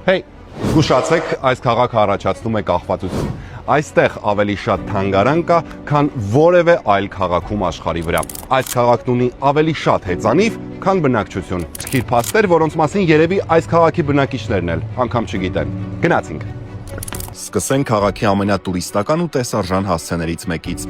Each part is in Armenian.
Հեյ, զգուշացեք, այս քաղաքը առաջացնում է կախվածություն։ Այստեղ ավելի շատ թանգարան կա, քան որևէ այլ քաղաքում աշխարհի վրա։ Այս քաղաքն ունի ավելի շատ հեծանիվ, քան բնակչություն։ Քիչ փաստեր, որոնց մասին երևի այս քաղաքի բնակիչներն էլ անգամ չգիտեն։ Գնացինք։ Սկսենք քաղաքի ամենատուրիստական ու տեսարժան հասցեներից մեկից։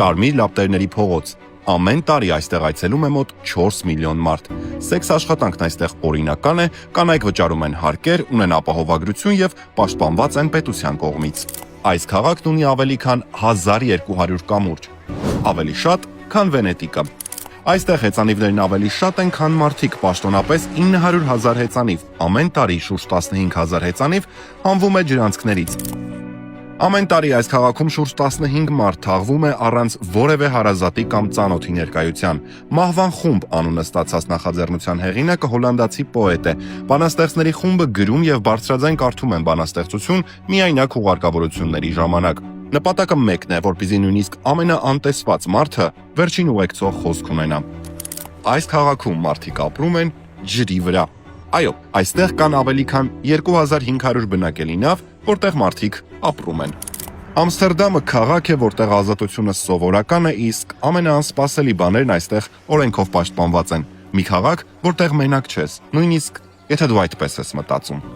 Կարմիր լապտերների փողոց։ Ամեն տարի այստեղ այցելում է մոտ 4 միլիոն մարդ։ Սեքս աշխատանքն այստեղ օրինական է, կանայք վճարում են հարկեր, ունեն ապահովագրություն եւ պաշտպանված են պետության կողմից։ Այս քաղաքն ունի ավելի քան 1200 կամուրջ, ավելի շատ, քան Վենետիկը։ Այստեղ հեծանիվներն ավելի շատ են, քան մարդիկ, պաշտոնապես 900,000 հեծանիվ, ամեն տարի շուրջ 15,000 հեծանիվ հանվում է ջրանցքներից։ Ամեն տարի այս քաղաքում շուրջ 15 մարդ թաղվում է առանց որևէ հարազատի կամ ծանոթի ներկայության։ Մահվան խումբ անունը ստացած նախաձեռնության հեղինակը հոլանդացի պոետ է։ Բանաստեղծների խումբը գրում եւ բարձրաձայն կարդում են բանաստեղծություն միայնակ ուղարկավորությունների ժամանակ։ Նպատակը մեկն է, որպեսզի նույնիսկ ամենաանտեսված մարդը վերջին ուղեկցող խոսք ունենա։ Այս քաղաքում մարդիկ ապրում են ջրի վրա։ Այո, այստեղ կան ավելի քան 2500 բնակելի նավ, որտեղ մարդիկ ապրում են։ Ամստերդամը քաղաք է, որտեղ ազատությունը սովորական է, իսկ ամենաանսպասելի բաներն այստեղ օրենքով պաշտպանված են։ Մի քաղաք, որտեղ մենակ չես, նույնիսկ եթե դու այդպես ես մտածում։